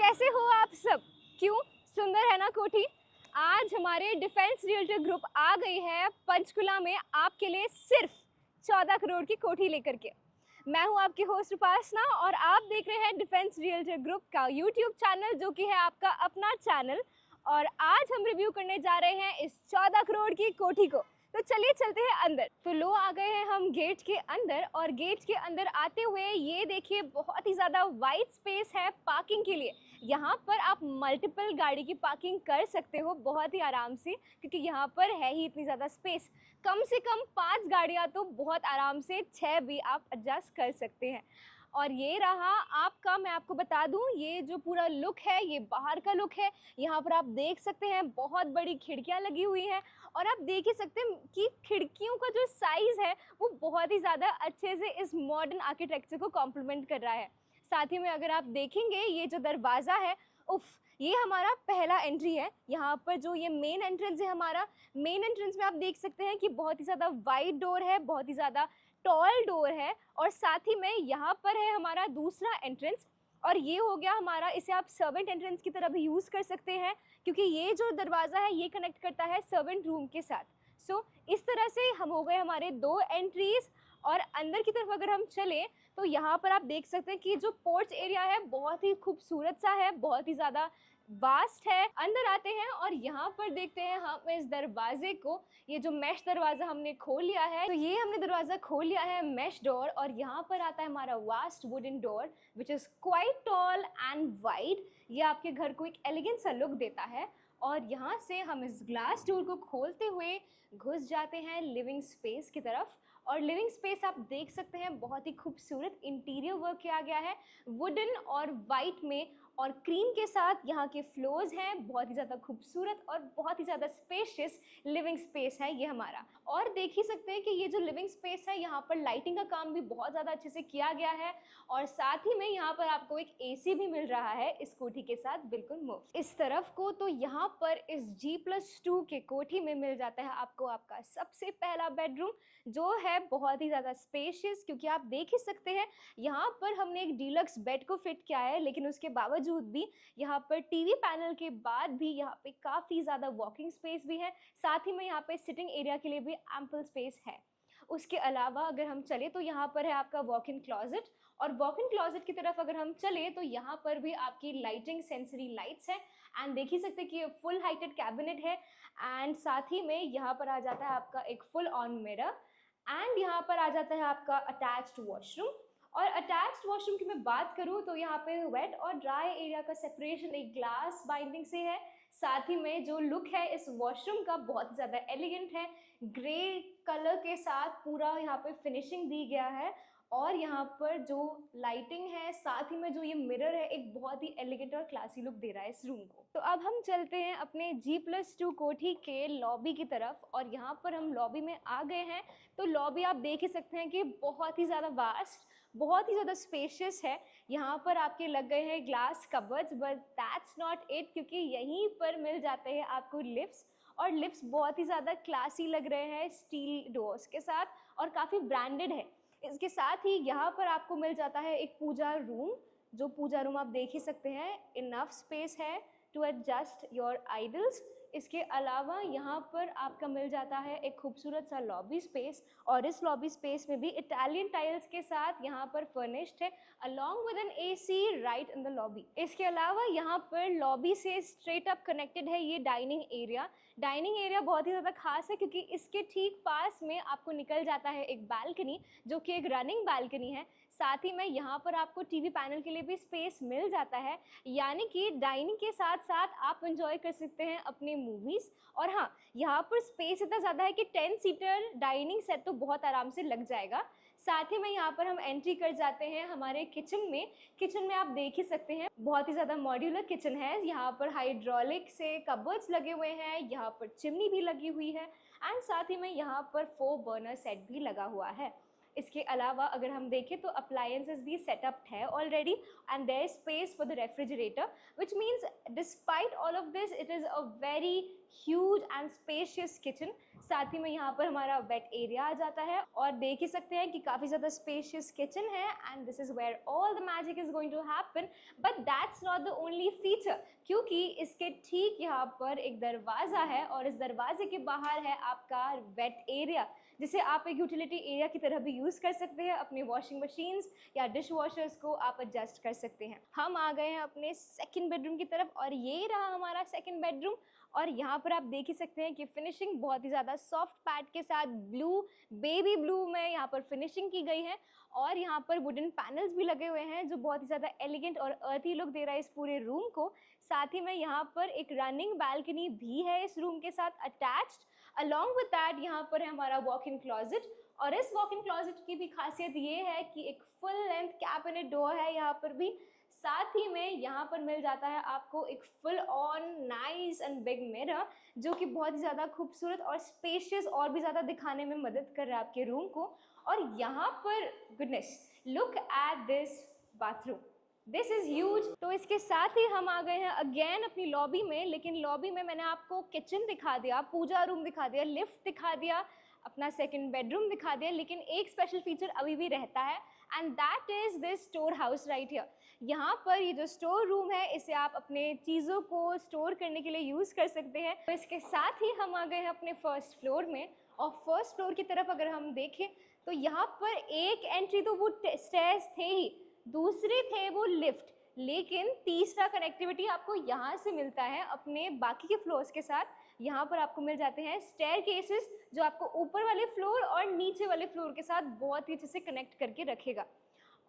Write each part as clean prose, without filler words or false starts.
कैसे हो आप सब? क्यों सुंदर है ना कोठी? आज हमारे डिफेंस रियल्टर ग्रुप आ गई है पंचकुला में आपके लिए सिर्फ 14 करोड़ की कोठी लेकर के। मैं हूं आपकी होस्ट उपासना और आप देख रहे हैं डिफेंस रियल्टर ग्रुप का यूट्यूब चैनल, जो कि है आपका अपना चैनल। और आज हम रिव्यू करने जा रहे हैं इस 14 करोड़ की कोठी को। तो चलिए चलते हैं अंदर। तो लो आ गए हैं हम गेट के अंदर, और गेट के अंदर आते हुए ये देखिए बहुत ही ज़्यादा वाइड स्पेस है पार्किंग के लिए। यहाँ पर आप मल्टीपल गाड़ी की पार्किंग कर सकते हो बहुत ही आराम से, क्योंकि यहाँ पर है ही इतनी ज़्यादा स्पेस। कम से कम 5 गाड़ियाँ तो बहुत आराम से, 6 भी आप एडजस्ट कर सकते हैं। और ये रहा आपका, मैं आपको बता दूं, ये जो पूरा लुक है ये बाहर का लुक है। यहाँ पर आप देख सकते हैं बहुत बड़ी खिड़कियाँ लगी हुई हैं, और आप देख ही सकते हैं कि खिड़कियों का जो साइज़ है वो बहुत ही ज़्यादा अच्छे से इस मॉडर्न आर्किटेक्चर को कॉम्प्लीमेंट कर रहा है। साथ ही में अगर आप देखेंगे ये जो दरवाज़ा है, उफ, ये हमारा पहला एंट्री है। यहाँ पर जो ये मेन एंट्रेंस है हमारा, मेन एंट्रेंस में आप देख सकते हैं कि बहुत ही ज़्यादा वाइड डोर है, बहुत ही ज़्यादा टॉल डोर है। और साथ ही में यहाँ पर है हमारा दूसरा एंट्रेंस, और ये हो गया हमारा, इसे आप सर्वेंट एंट्रेंस की तरह भी यूज़ कर सकते हैं, क्योंकि ये जो दरवाज़ा है ये कनेक्ट करता है सर्वेंट रूम के साथ। सो इस तरह से हम हो गए हमारे 2 एंट्रीज़। और अंदर की तरफ अगर हम चलें तो यहाँ पर आप देख सकते हैं कि जो पोर्च एरिया है बहुत ही खूबसूरत सा है, बहुत ही ज़्यादा वास्ट है। अंदर आते हैं और यहाँ पर देखते हैं हम इस दरवाजे को। ये जो मैश दरवाज़ा हमने खोल लिया है, तो ये हमने दरवाज़ा खोल लिया है मैश डोर, और यहाँ पर आता है हमारा vast wooden door which is quite tall and wide. ये आपके घर को एक एलिगेंट सा लुक देता है। और यहाँ से हम इस ग्लास डोर को खोलते हुए घुस जाते हैं लिविंग स्पेस की तरफ। और लिविंग स्पेस आप देख सकते हैं बहुत ही खूबसूरत इंटीरियर वर्क किया गया है वुडन और वाइट में, और क्रीम के साथ यहाँ के फ्लोर्स हैं। बहुत ही ज़्यादा खूबसूरत और बहुत ही ज़्यादा स्पेशियस लिविंग स्पेस है ये हमारा। और देख ही सकते हैं कि ये जो लिविंग स्पेस है यहाँ पर लाइटिंग का काम भी बहुत ज़्यादा अच्छे से किया गया है। और साथ ही में यहाँ पर आपको एक एसी भी मिल रहा है इस कोठी के साथ बिल्कुल मुफ्त। इस तरफ को तो यहाँ पर इस G+2 के कोठी में मिल जाता है आपको आपका सबसे पहला बेडरूम, जो है बहुत ही ज़्यादा स्पेशियस, क्योंकि आप देख ही सकते हैं यहाँ पर हमने एक डीलक्स बेड को फिट किया है, लेकिन उसके बावजूद भी यहाँ पर टीवी पैनल के बाद भी यहाँ पे काफ़ी ज़्यादा वॉकिंग स्पेस भी है। साथ ही में यहाँ पे सिटिंग एरिया के लिए भी एम्पल स्पेस है। उसके अलावा अगर हम चले तो यहाँ पर है आपका वॉक इन क्लॉजेट, और वॉक इन क्लॉजेट की तरफ अगर हम चले तो यहाँ पर भी आपकी लाइटिंग सेंसरी लाइट्स है। एंड देख ही सकते हैं कि ये फुल हाइटेड कैबिनेट है। एंड साथ ही में यहाँ पर आ जाता है आपका एक फुल ऑन मिरर, एंड यहाँ पर आ जाता है आपका अटैच्ड वॉशरूम। और अटैच्ड वॉशरूम की मैं बात करूँ तो यहाँ पे वेट और ड्राई एरिया का सेपरेशन एक ग्लास बाइंडिंग से है। साथ ही में जो लुक है इस वॉशरूम का बहुत ज़्यादा एलिगेंट है, ग्रे कलर के साथ पूरा यहाँ पे फिनिशिंग दी गया है। और यहाँ पर जो लाइटिंग है, साथ ही में जो ये मिरर है, एक बहुत ही एलिगेंट और क्लासी लुक दे रहा है इस रूम को। तो अब हम चलते हैं अपने G+2 कोठी के लॉबी की तरफ, और यहाँ पर हम लॉबी में आ गए हैं। तो लॉबी आप देख ही सकते हैं कि बहुत ही ज़्यादा वास्ट, बहुत ही ज़्यादा स्पेशियस है। यहाँ पर आपके लग गए हैं glass cupboards, but that's not it, क्योंकि यहीं पर मिल जाते हैं आपको लिफ्ट्स, और लिफ्ट्स बहुत ही ज़्यादा क्लासी लग रहे हैं स्टील डोर्स के साथ, और काफ़ी ब्रांडेड है। इसके साथ ही यहाँ पर आपको मिल जाता है एक पूजा रूम, जो पूजा रूम आप देख ही सकते हैं, इनफ स्पेस है टू एडजस्ट योर आइडल्स। इसके अलावा यहाँ पर आपका मिल जाता है एक खूबसूरत सा लॉबी स्पेस, और इस लॉबी स्पेस में भी इटालियन टाइल्स के साथ यहाँ पर फर्निश्ड है, along with N AC right in the lobby. इसके अलावा यहाँ पर लॉबी से स्ट्रेट अप कनेक्टेड है ये डाइनिंग एरिया। डाइनिंग एरिया बहुत ही ज़्यादा खास है, क्योंकि इसके ठीक पास में आपको निकल जाता है एक बालकनी, जो कि एक रनिंग बालकनी है। साथ ही में यहाँ पर आपको टीवी पैनल के लिए भी स्पेस मिल जाता है, यानी कि डाइनिंग के साथ साथ आप एंजॉय कर सकते हैं अपनी मूवीज़। और हाँ, यहाँ पर स्पेस इतना ज़्यादा है कि 10 सीटर डाइनिंग सेट तो बहुत आराम से लग जाएगा। साथ ही में यहाँ पर हम एंट्री कर जाते हैं हमारे किचन में। किचन में आप देख ही सकते हैं बहुत ही ज़्यादा मॉड्यूलर किचन है। यहाँ पर हाइड्रोलिक से कबर्ड्स लगे हुए हैं, यहाँ पर चिमनी भी लगी हुई है, एंड साथ ही में यहाँ पर 4 बर्नर सेट भी लगा हुआ है। इसके अलावा अगर हम देखें तो अप्लायंसेस भी सेटअप है already, and there is space for the refrigerator, which means despite all of this it is a very huge and spacious kitchen. साथ ही में यहाँ पर हमारा वेट एरिया आ जाता है और देख ही सकते हैं कि काफ़ी ज़्यादा स्पेशियस किचन है and this is where all the magic is going to happen. But that's not the only feature, क्योंकि इसके ठीक यहाँ पर एक दरवाज़ा है और इस दरवाजे के बाहर है आपका वेट एरिया, जिसे आप एक यूटिलिटी एरिया की तरह भी यूज़ कर सकते हैं। अपनी वॉशिंग मशीन्स या डिश वॉशर्स को आप एडजस्ट कर सकते हैं। हम आ गए हैं अपने सेकंड बेडरूम की तरफ और ये रहा हमारा सेकंड बेडरूम। और यहाँ पर आप देख ही सकते हैं कि फिनिशिंग बहुत ही ज़्यादा सॉफ्ट पैड के साथ ब्लू, बेबी ब्लू में यहाँ पर फिनिशिंग की गई है और यहाँ पर वुडन पैनल्स भी लगे हुए हैं जो बहुत ही ज़्यादा एलिगेंट और अर्थी लुक दे रहा है इस पूरे रूम को। साथ ही में यहाँ पर एक रनिंग बालकनी भी है इस रूम के साथ अटैच्ड। अलॉन्ग विद दैट यहाँ पर है हमारा वॉक इन क्लॉजेट और इस वॉक इन क्लॉजेट की भी खासियत ये है कि एक फुल लेंथ कैबिनेट डोर है यहाँ पर भी। साथ ही में यहाँ पर मिल जाता है आपको एक full on nice and big mirror जो कि बहुत ही ज़्यादा खूबसूरत और स्पेशियस और भी ज़्यादा दिखाने में मदद कर रहा है आपके रूम को। और यहाँ पर goodness, look at this bathroom, this is huge. तो इसके साथ ही हम आ गए हैं अगेन अपनी लॉबी में, लेकिन लॉबी में मैंने आपको किचन दिखा दिया, पूजा रूम दिखा दिया, लिफ्ट दिखा दिया, अपना सेकंड बेडरूम दिखा दिया, लेकिन एक स्पेशल फीचर अभी भी रहता है and that is this store house right here. यहाँ पर ये जो स्टोर रूम है इसे आप अपने चीज़ों को स्टोर करने के लिए यूज़ कर सकते हैं। तो इसके साथ ही हम आ गए हैं अपने फर्स्ट फ्लोर में और फर्स्ट फ्लोर की तरफ अगर हम देखें तो यहाँ पर एक एंट्री तो वो स्टेयर्स थे ही, दूसरे थे वो लिफ्ट, लेकिन तीसरा कनेक्टिविटी आपको यहाँ से मिलता है अपने बाकी के फ्लोर्स के साथ। यहाँ पर आपको मिल जाते हैं स्टेयर केसेस जो आपको ऊपर वाले फ्लोर और नीचे वाले फ्लोर के साथ बहुत ही अच्छे से कनेक्ट करके रखेगा।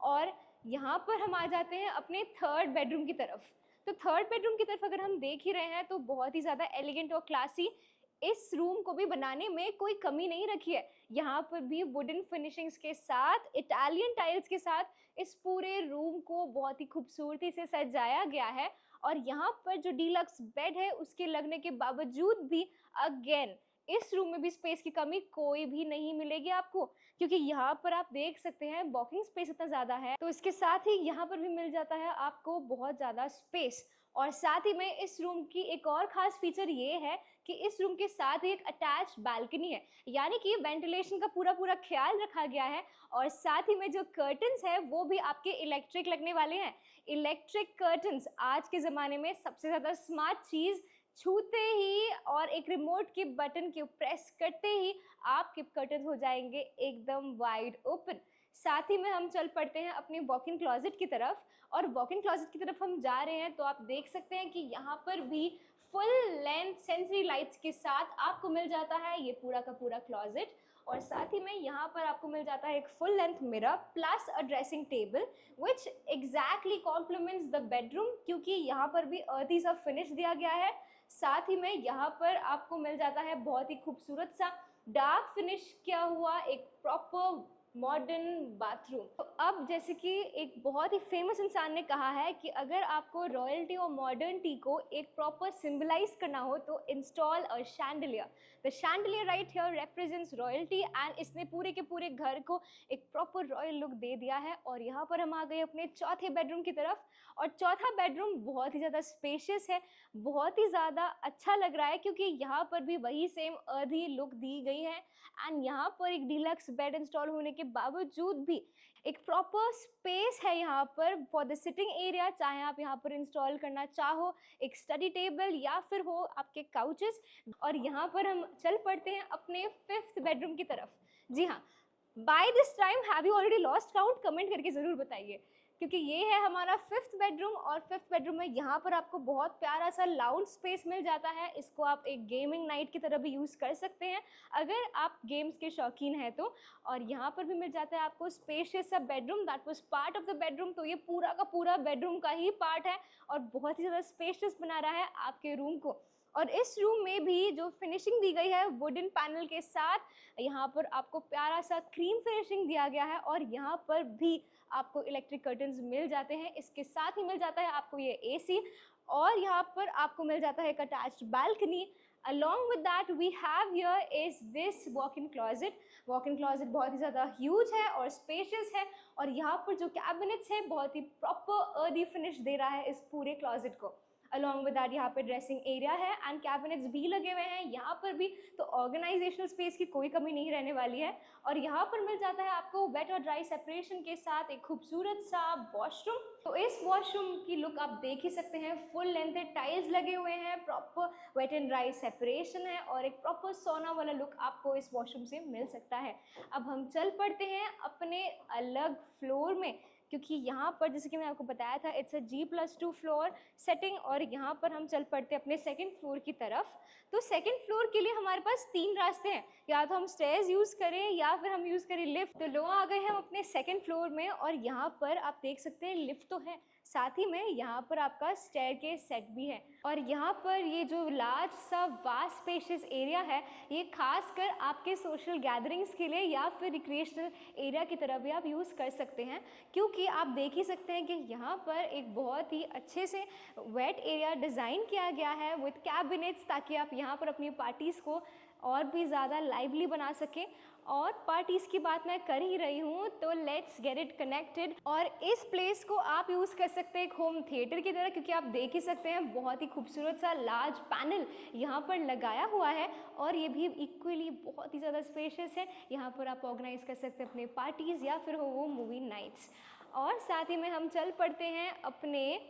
और यहाँ पर हम आ जाते हैं अपने थर्ड बेडरूम की तरफ। तो थर्ड बेडरूम की तरफ अगर हम देख ही रहे हैं तो बहुत ही ज़्यादा एलिगेंट और क्लासी इस रूम को भी बनाने में कोई कमी नहीं रखी है। यहाँ पर भी वुडन फिनिशिंग्स के साथ, इटालियन टाइल्स के साथ इस पूरे रूम को बहुत ही खूबसूरती से सजाया गया है। और यहाँ पर जो डीलक्स बेड है उसके लगने के बावजूद भी अगेन इस रूम में भी स्पेस की कमी कोई भी नहीं मिलेगी आपको, क्योंकि यहाँ पर आप देख सकते हैं वॉकिंग स्पेस इतना ज़्यादा है। तो इसके साथ ही यहाँ पर भी मिल जाता है आपको बहुत ज़्यादा स्पेस। और साथ ही में इस रूम की एक और ख़ास फीचर ये है कि इस रूम के साथ ही एक अटैच्ड बालकनी है, यानी कि वेंटिलेशन का पूरा ख्याल रखा गया है। और साथ ही में जो कर्टन्स है वो भी आपके इलेक्ट्रिक लगने वाले हैं। इलेक्ट्रिक कर्टन्स आज के ज़माने में सबसे ज़्यादा स्मार्ट चीज़, छूते ही और एक रिमोट के बटन के प्रेस करते ही आपके कर्टन्स हो जाएंगे एकदम वाइड ओपन। साथ ही में हम चल पड़ते हैं अपने वॉक इन क्लॉजेट की तरफ और वॉक इन क्लॉजेट की तरफ हम जा रहे हैं तो आप देख सकते हैं कि यहाँ पर भी फुल लेंथ सेंसरी लाइट्स के साथ आपको मिल जाता है ये पूरा का पूरा क्लॉजेट। और साथ ही में यहाँ पर आपको मिल जाता है एक full length mirror plus a dressing table which exactly complements the bedroom, क्योंकि यहाँ पर भी अर्थी सा फिनिश दिया गया है। साथ ही में यहाँ पर आपको मिल जाता है बहुत ही खूबसूरत सा डार्क फिनिश किया हुआ एक प्रॉपर मॉडर्न बाथरूम। तो अब जैसे कि एक बहुत ही फेमस इंसान ने कहा है कि अगर आपको रॉयल्टी और मॉडर्निटी को एक प्रॉपर सिंबलाइज करना हो तो install a chandelier. The chandelier right here represents royalty and इसने पूरे के पूरे घर को एक प्रॉपर रॉयल लुक दे दिया है। और यहाँ पर हम आ गए अपने चौथे बेडरूम की तरफ और चौथा बेडरूम बहुत ही ज़्यादा स्पेशियस है, बहुत ही ज़्यादा अच्छा लग रहा है क्योंकि यहाँ पर भी वही सेम अर्धी लुक दी गई है। एंड यहाँ पर एक डीलक्स बेड इंस्टॉल होने के बावजूद भी एक प्रॉपर स्पेस है यहाँ पर फॉर द सिटिंग एरिया। चाहे आप यहाँ पर इंस्टॉल करना चाहो एक स्टडी टेबल या फिर हो आपके काउचेस। और यहाँ पर हम चल पड़ते हैं अपने फिफ्थ बेडरूम की तरफ। जी हाँ, by this time have you already lost count? Comment करके ज़रूर बताइए, क्योंकि ये है हमारा फिफ्थ बेडरूम। और फिफ्थ बेडरूम में यहाँ पर आपको बहुत प्यारा सा लाउंज स्पेस मिल जाता है। इसको आप एक गेमिंग नाइट की तरह भी यूज़ कर सकते हैं अगर आप गेम्स के शौकीन हैं तो। और यहाँ पर भी मिल जाता है आपको स्पेशियस सा bedroom that was part of the bedroom. तो ये पूरा का पूरा बेडरूम का ही पार्ट है और बहुत ही ज़्यादा स्पेशियस बना रहा है आपके रूम को। और इस रूम में भी जो फिनिशिंग दी गई है वुडन पैनल के साथ, यहाँ पर आपको प्यारा सा क्रीम फिनिशिंग दिया गया है। और यहाँ पर भी आपको इलेक्ट्रिक कर्टन्स मिल जाते हैं। इसके साथ ही मिल जाता है आपको ये एसी और यहाँ पर आपको मिल जाता है एक attached balcony. Along with that we have here is this walk-in closet। walk-in closet बहुत ही ज़्यादा ह्यूज है और स्पेशियस है और यहाँ पर जो कैबिनेट्स है बहुत ही प्रॉपर अर्दी फिनिश दे रहा है इस पूरे क्लॉजेट को। अलॉन्ग विद दैट यहाँ पे ड्रेसिंग एरिया है एंड कैबिनेट्स भी लगे हुए हैं यहाँ पर भी। तो ऑर्गेनाइजेशनल स्पेस की कोई कमी नहीं रहने वाली है। और यहाँ पर मिल जाता है आपको वेट और ड्राई सेपरेशन के साथ एक खूबसूरत सा वॉशरूम। तो इस वॉशरूम की लुक आप देख ही सकते हैं, फुल लेंथ टाइल्स लगे हुए हैं, proper wet and dry separation है और एक प्रॉपर सोना वाला लुक आपको इस वॉशरूम से मिल सकता है। अब हम चल पड़ते हैं अपने अलग फ्लोर में, क्योंकि यहाँ पर जैसे कि मैंने आपको बताया था it's a G+2 floor setting. और यहाँ पर हम चल पड़ते हैं अपने सेकंड फ्लोर की तरफ। तो सेकंड फ्लोर के लिए हमारे पास 3 रास्ते हैं, या तो हम स्टेयर्स यूज़ करें या फिर हम यूज़ करें लिफ्ट। तो लो आ गए हम अपने सेकंड फ्लोर में और यहाँ पर आप देख सकते हैं लिफ्ट तो है, साथ ही में यहाँ पर आपका स्टेयर के सेट भी है। और यहाँ पर ये जो लार्ज सा वास्ट स्पेशियस एरिया है ये खासकर आपके सोशल गैदरिंग्स के लिए या फिर रिक्रिएशनल एरिया की तरह भी आप यूज़ कर सकते हैं, क्योंकि आप देख ही सकते हैं कि यहाँ पर एक बहुत ही अच्छे से वेट एरिया डिज़ाइन किया गया है विद कैबिनेट्स, ताकि आप यहाँ पर अपनी पार्टीज़ को और भी ज़्यादा लाइवली बना सकें। और पार्टीज़ की बात मैं कर ही रही हूँ तो लेट्स गेट इट कनेक्टेड। और इस प्लेस को आप यूज़ कर सकते हैं एक होम थिएटर की तरह, क्योंकि आप देख ही सकते हैं बहुत ही खूबसूरत सा लार्ज पैनल यहाँ पर लगाया हुआ है और ये भी इक्वली बहुत ही ज़्यादा स्पेशियस है। यहाँ पर आप ऑर्गेनाइज कर सकते हैं अपने पार्टीज़ या फिर हो वो मूवी नाइट्स। और साथ ही में हम चल पड़ते हैं अपने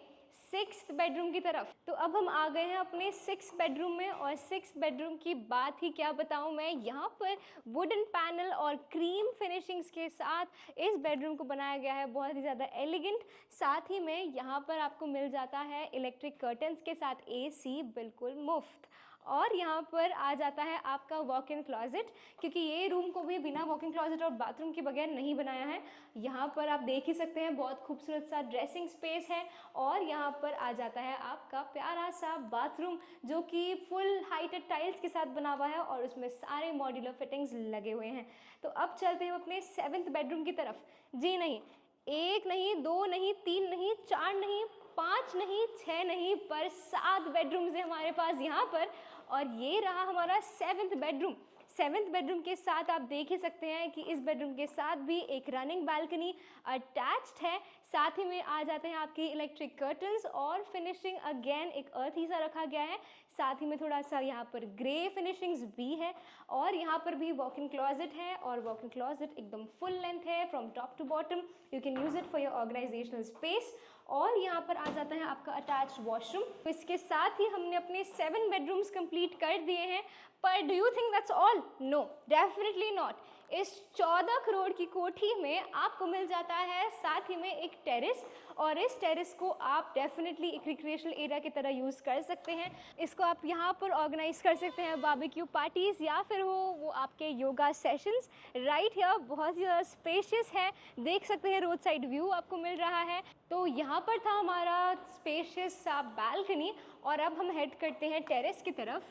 6th बेडरूम की तरफ। तो अब हम आ गए हैं अपने 6th बेडरूम में और 6th बेडरूम की बात ही क्या बताऊं मैं। यहाँ पर वुडन पैनल और क्रीम फिनिशिंग्स के साथ इस बेडरूम को बनाया गया है बहुत ही ज़्यादा एलिगेंट। साथ ही में यहाँ पर आपको मिल जाता है इलेक्ट्रिक कर्टन्स के साथ AC बिल्कुल मुफ्त। और यहाँ पर आ जाता है आपका वॉक इन क्लॉजेट, क्योंकि ये रूम को भी बिना वॉक इन क्लॉजेट और बाथरूम के बगैर नहीं बनाया है। यहाँ पर आप देख ही सकते हैं बहुत खूबसूरत सा ड्रेसिंग स्पेस है और यहाँ पर आ जाता है आपका प्यारा सा बाथरूम जो कि फुल हाइटेड टाइल्स के साथ बना हुआ है और उसमें सारे मॉड्यूलर फिटिंग्स लगे हुए हैं। तो अब चलते हैं अपने 7th बेडरूम की तरफ। जी नहीं, 1 नहीं, 2 नहीं, 3 नहीं, 4 नहीं, 5 नहीं, 6 नहीं, पर 7 बेडरूम्स है हमारे पास यहाँ पर। और ये रहा हमारा 7th बेडरूम। 7th बेडरूम के साथ आप देख ही सकते हैं कि इस बेडरूम के साथ भी एक रनिंग बालकनी अटैच्ड है। साथ ही में आ जाते हैं आपकी इलेक्ट्रिक कर्टन्स और फिनिशिंग अगेन एक अर्थी सा रखा गया है। साथ ही में थोड़ा सा यहाँ पर ग्रे फिनिशिंग्स भी है और यहाँ पर भी वॉक इन क्लॉजेट है और वॉक इन क्लॉजेट एकदम फुल लेंथ है from top to bottom. You can use it for your organisational space. और यहाँ पर आ जाता है आपका अटैच्ड वॉशरूम। तो इसके साथ ही हमने अपने 7 बेडरूम्स कंप्लीट कर दिए हैं। पर do you think that's all? No, definitely not. इस 14 करोड़ की कोठी में आपको मिल जाता है साथ ही में एक टेरेस, और इस टेरेस को आप डेफिनेटली एक रिक्रिएशनल एरिया की तरह यूज़ कर सकते हैं। इसको आप यहाँ पर ऑर्गेनाइज कर सकते हैं बारबेक्यू पार्टीज़ या फिर हो वो आपके योगा सेशंस। राइट हियर बहुत ही ज़्यादा स्पेशियस है, देख सकते हैं रोड साइड व्यू आपको मिल रहा है। तो यहाँ पर था हमारा स्पेशियस सा बालकनी और अब हम हेड करते हैं टेरेस की तरफ,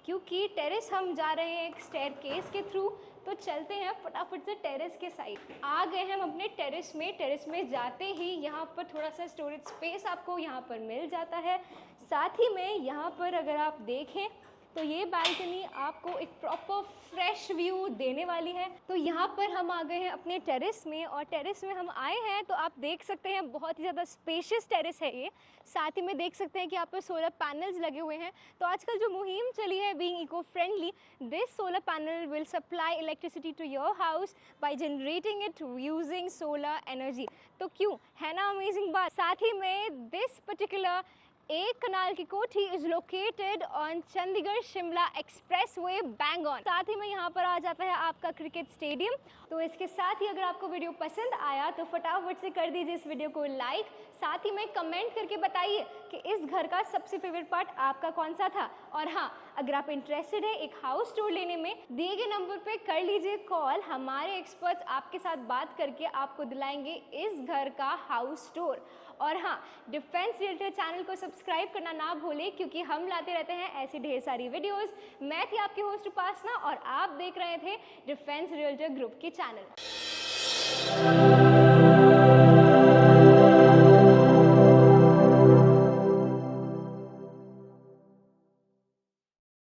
क्योंकि टेरेस हम जा रहे हैं एक स्टेयरकेस के थ्रू। तो चलते हैं फटाफट से टेरेस के साइड। आ गए हम अपने टेरेस में। टेरेस में जाते ही यहाँ पर थोड़ा सा स्टोरेज स्पेस आपको यहाँ पर मिल जाता है। साथ ही में यहाँ पर अगर आप देखें तो ये बालकनी आपको एक प्रॉपर फ्रेश व्यू देने वाली है। तो यहाँ पर हम आ गए हैं अपने टेरेस में और टेरेस में हम आए हैं तो आप देख सकते हैं बहुत ही ज़्यादा स्पेशियस टेरेस है ये। साथ ही में देख सकते हैं कि यहाँ पर सोलर पैनल्स लगे हुए हैं। तो आजकल जो मुहिम चली है being eco friendly, this solar panel will supply electricity to your house by generating it using solar energy. तो क्यों है ना अमेजिंग बात। साथ ही में दिस पर्टिकुलर एक कनाल की कोठी is located on Chandigarh Shimla expressway bang on. साथ ही में यहाँ पर आ जाता है आपका क्रिकेट स्टेडियम। तो इसके साथ ही अगर आपको वीडियो पसंद आया तो फटाफट से कर दीजिए इस वीडियो को लाइक। साथ ही में कमेंट करके बताइए कि इस घर का सबसे फेवरेट पार्ट आपका कौन सा था। और हाँ, अगर आप इंटरेस्टेड है एक हाउस टूर लेने में, दिए गए नंबर पे कर लीजिए कॉल। हमारे एक्सपर्ट्स आपके साथ बात करके आपको दिलाएंगे इस घर का हाउस टूर। और हाँ, डिफेंस रियल्टर चैनल को सब्सक्राइब करना ना भूलें, क्योंकि हम लाते रहते हैं ऐसी ढेर सारी वीडियोस। मैं थी आपकी होस्ट उपासना और आप देख रहे थे डिफेंस रियल्टर ग्रुप की चैनल।